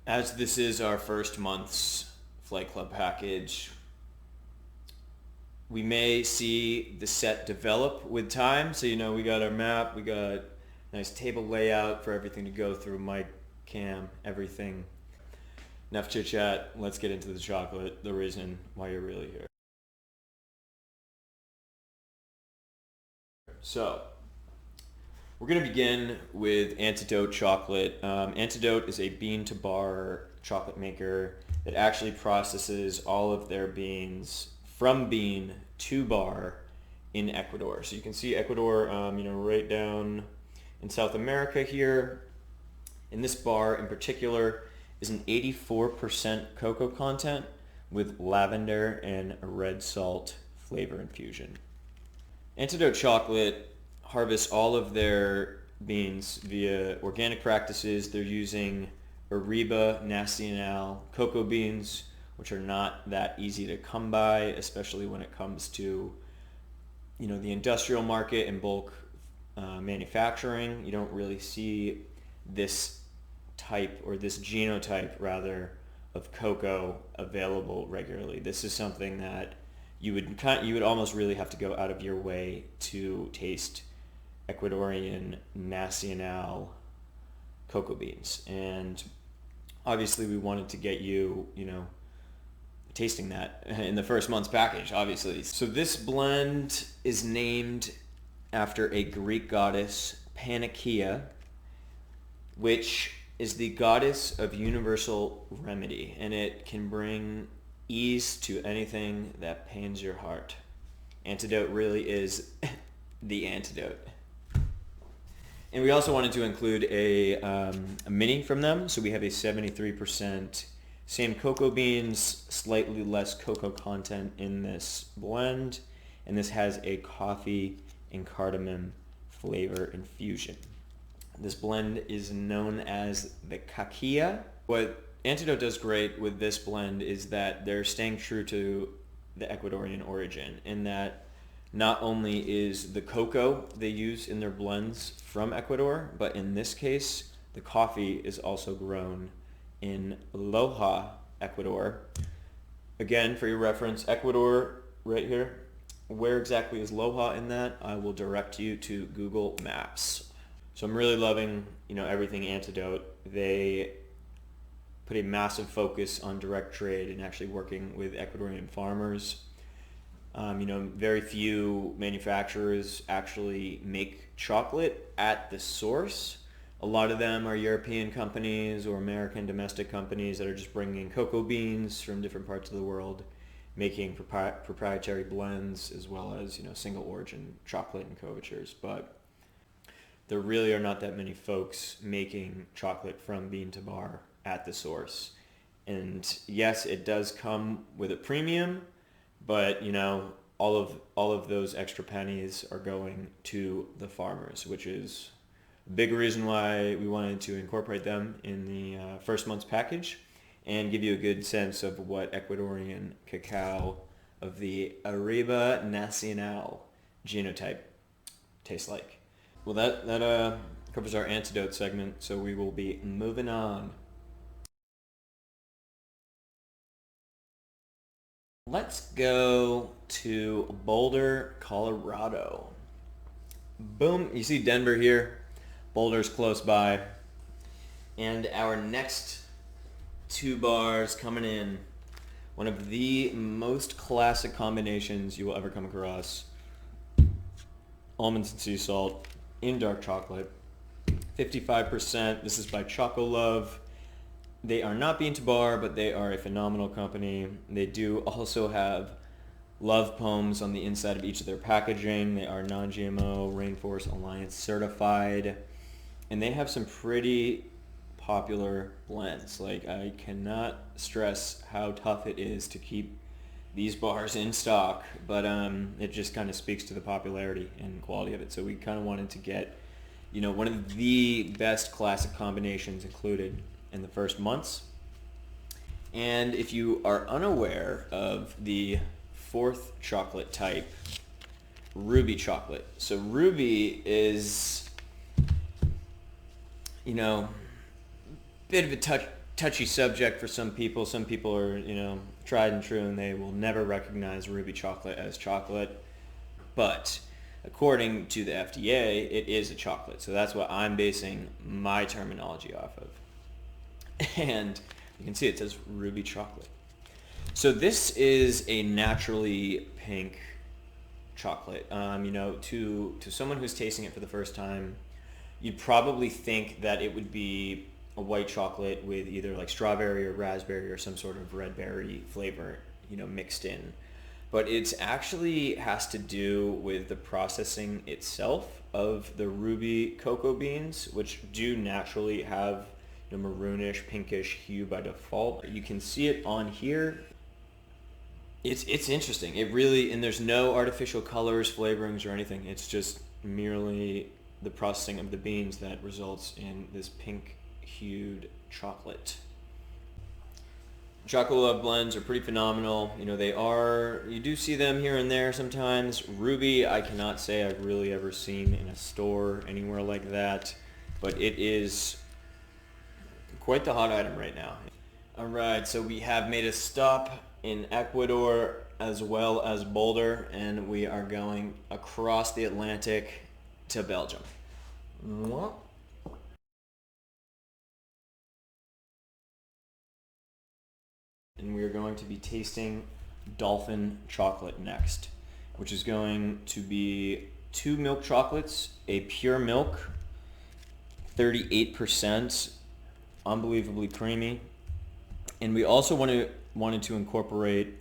As this is our first month's Flight Club package, we may see the set develop with time. So, we got our map, we got a nice table layout for everything to go through, mic, cam, everything. Enough chit chat, let's get into the chocolate, the reason why you're really here. So, we're going to begin with Antidote chocolate. Antidote is a bean-to-bar chocolate maker that actually processes all of their beans from bean to bar in Ecuador. So you can see Ecuador, right down in South America here. And this bar in particular is an 84% cocoa content with lavender and red salt flavor infusion. Antidote chocolate harvests all of their beans via organic practices. They're using Ariba Nacional cocoa beans, which are not that easy to come by, especially when it comes to, the industrial market and bulk manufacturing. You don't really see this type, or this genotype rather, of cocoa available regularly. This is something that you would almost really have to go out of your way to taste Ecuadorian Nacional cocoa beans. And obviously we wanted to get you, tasting that in the first month's package, obviously. So this blend is named after a Greek goddess, Panacea, which is the goddess of universal remedy, and it can bring ease to anything that pains your heart. Antidote really is the antidote. And we also wanted to include a mini from them. So we have a 73% same cocoa beans, slightly less cocoa content in this blend. And this has a coffee and cardamom flavor infusion. This blend is known as the Kakia. What Antidote does great with this blend is that they're staying true to the Ecuadorian origin, in that not only is the cocoa they use in their blends from Ecuador, but in this case, the coffee is also grown in Loja, Ecuador. Again, for your reference, Ecuador right here. Where exactly is Loja in that? I will direct you to Google Maps. So I'm really loving, everything Antidote. They put a massive focus on direct trade and actually working with Ecuadorian farmers. Very few manufacturers actually make chocolate at the source. A lot of them are European companies or American domestic companies that are just bringing in cocoa beans from different parts of the world, making proprietary blends, as well as, single origin chocolate and couvertures. But there really are not that many folks making chocolate from bean to bar at the source. And yes, it does come with a premium, but all of those extra pennies are going to the farmers, which is a big reason why we wanted to incorporate them in the first month's package and give you a good sense of what Ecuadorian cacao of the Ariba Nacional genotype tastes like. Well, that covers our antidote segment, so we will be moving on. Let's go to Boulder, Colorado. Boom, you see Denver here. Boulder's close by. And our next two bars coming in. One of the most classic combinations you will ever come across. Almonds and sea salt in dark chocolate. 55%. This is by Choco Love. They are not bean to bar, but they are a phenomenal company. They do also have love poems on the inside of each of their packaging. They are non-GMO, Rainforest Alliance certified. And they have some pretty popular blends. Like, I cannot stress how tough it is to keep these bars in stock, but it just kind of speaks to the popularity and quality of it. So we kind of wanted to get, one of the best classic combinations included in the first months. And if you are unaware of the fourth chocolate type, ruby chocolate. So ruby is, bit of a touchy subject for some people. Some people are, tried and true, and they will never recognize ruby chocolate as chocolate. But according to the FDA, it is a chocolate. So that's what I'm basing my terminology off of. And you can see it says ruby chocolate. So this is a naturally pink chocolate. To someone who's tasting it for the first time, you'd probably think that it would be a white chocolate with either like strawberry or raspberry or some sort of red berry flavor, mixed in. But it's actually has to do with the processing itself of the ruby cocoa beans, which do naturally have a maroonish, pinkish hue by default. You can see it on here. It's interesting. It really, and there's no artificial colors, flavorings, or anything. It's just merely the processing of the beans that results in this pink hued chocolate. Chocolate love blends are pretty phenomenal. You do see them here and there sometimes. Ruby, I cannot say I've really ever seen in a store anywhere like that, but it is quite the hot item right now. All right, so we have made a stop in Ecuador as well as Boulder, and we are going across the Atlantic to Belgium. And we are going to be tasting dolphin chocolate next, which is going to be 2 milk chocolates, a pure milk, 38%, unbelievably creamy. And we also wanted to incorporate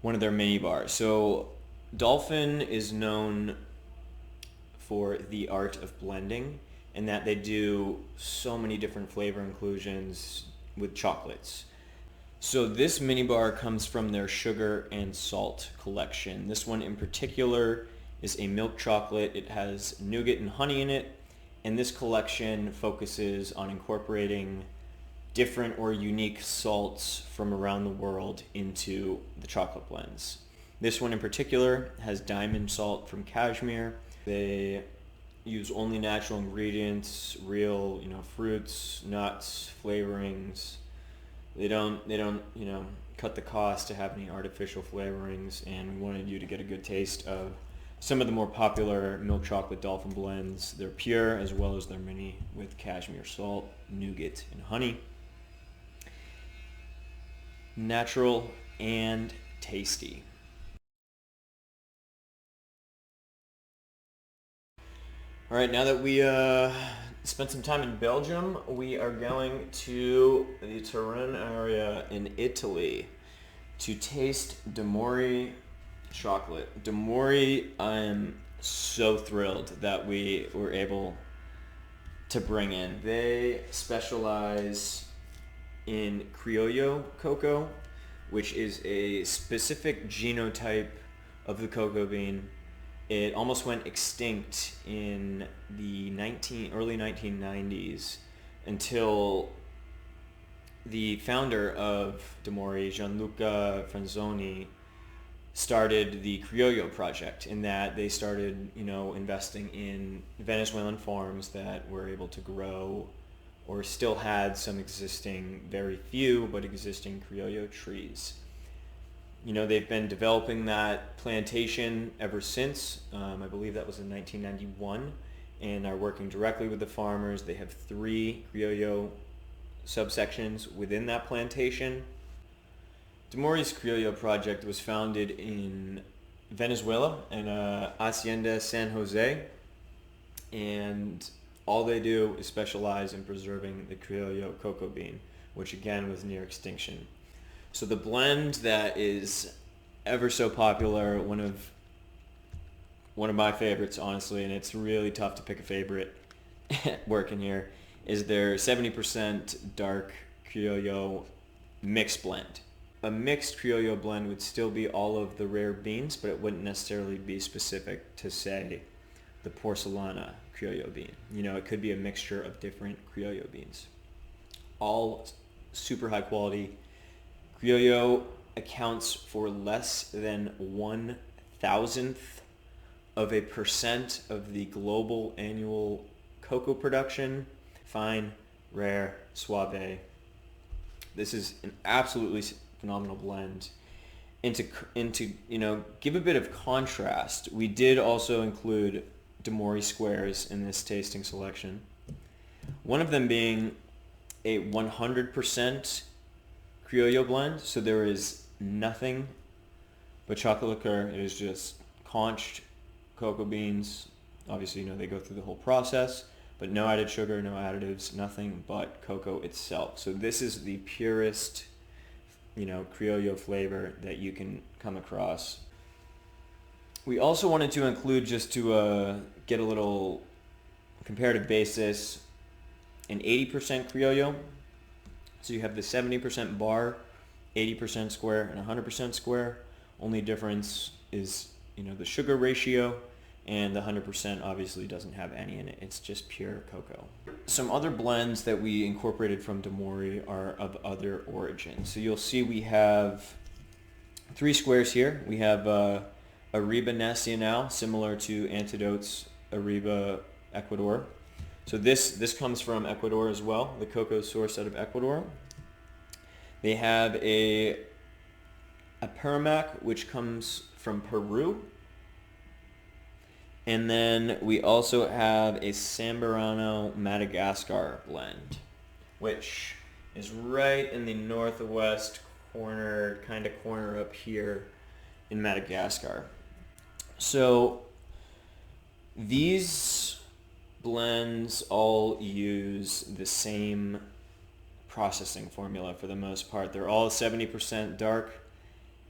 one of their mini bars. So Dolphin is known for the art of blending, and that they do so many different flavor inclusions with chocolates. So this mini bar comes from their sugar and salt collection. This one in particular is a milk chocolate. It has nougat and honey in it, and this collection focuses on incorporating different or unique salts from around the world into the chocolate blends. This one in particular has diamond salt from Kashmir. They use only natural ingredients, real, fruits, nuts, flavorings. They don't, cut the cost to have any artificial flavorings, and we wanted you to get a good taste of some of the more popular milk chocolate dolphin blends. They're pure as well as they're mini with Kashmir salt, nougat, and honey. Natural and tasty. All right, now that we spent some time in Belgium, we are going to the Turin area in Italy to taste damori chocolate. Damori, I'm so thrilled that we were able to bring in. They specialize in Criollo cocoa, which is a specific genotype of the cocoa bean. It almost went extinct in the early 1990s until the founder of Damori, Gianluca Franzoni, started the Criollo project, in that they started, investing in Venezuelan farms that were able to grow or still had some existing, very few, but existing Criollo trees. They've been developing that plantation ever since. I believe that was in 1991, and are working directly with the farmers. They have 3 Criollo subsections within that plantation. Damori's Criollo project was founded in Venezuela in Hacienda San Jose, and all they do is specialize in preserving the Criollo cocoa bean, which again was near extinction. So the blend that is ever so popular, one of my favorites, honestly, and it's really tough to pick a favorite working here, is their 70% dark Criollo mixed blend. A mixed Criollo blend would still be all of the rare beans, but it wouldn't necessarily be specific to, say, the Porcelana Criollo bean. It could be a mixture of different Criollo beans. All super high quality. Criollo accounts for less than 1,000th of a percent of the global annual cocoa production. Fine, rare, suave, This is an absolutely phenomenal blend. And to give a bit of contrast, we did also include damori squares in this tasting selection. One of them being a 100% Criollo blend, so there is nothing but chocolate liqueur. It is just conched cocoa beans. Obviously, they go through the whole process, but no added sugar, no additives, nothing but cocoa itself. So this is the purest, Criollo flavor that you can come across. We also wanted to include, just to get a little comparative basis, an 80% Criollo. So you have the 70% bar, 80% square, and 100% square. Only difference is, the sugar ratio, and the 100% obviously doesn't have any in it. It's just pure cocoa. Some other blends that we incorporated from damori are of other origins. So you'll see we have 3 squares here. We have Ariba Nacional, similar to Antidote's Ariba Ecuador. So this comes from Ecuador as well, the cocoa sourced out of Ecuador. They have a Permac, which comes from Peru. And then we also have a Samburano Madagascar blend, which is right in the northwest corner up here in Madagascar. So these blends all use the same processing formula for the most part. They're all 70% dark.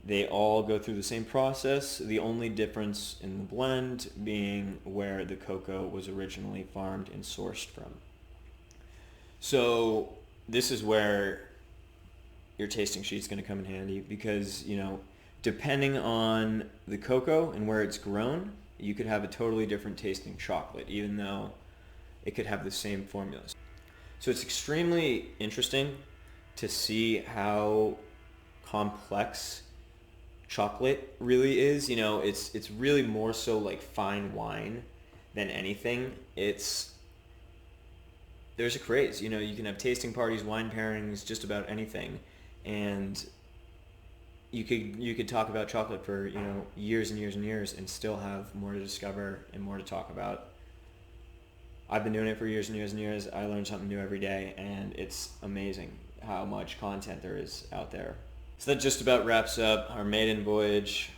They all go through the same process. The only difference in the blend being where the cocoa was originally farmed and sourced from. So this is where your tasting sheet's going to come in handy, because, depending on the cocoa and where it's grown, you could have a totally different tasting chocolate, even though it could have the same formulas. So it's extremely interesting to see how complex chocolate really is. It's really more so like fine wine than anything. There's a craze. You can have tasting parties, wine pairings, just about anything, and you could talk about chocolate for years and years and years and still have more to discover and more to talk about. I've been doing it for years and years and years. I learn something new every day, and it's amazing how much content there is out there. So that just about wraps up our maiden voyage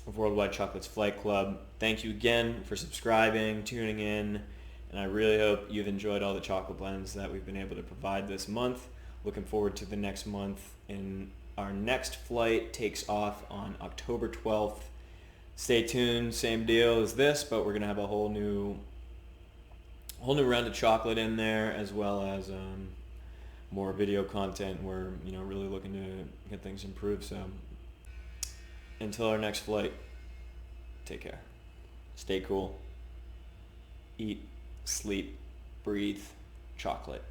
of Worldwide Chocolates Flight Club. Thank you again for subscribing, tuning in, and I really hope you've enjoyed all the chocolate blends that we've been able to provide this month. Looking forward to the next month, and our next flight takes off on October 12th. Stay tuned, same deal as this, but we're going to have a whole new round of chocolate in there, as well as more video content. We're really looking to get things improved. So until our next flight, take care, stay cool, eat, sleep, breathe chocolate.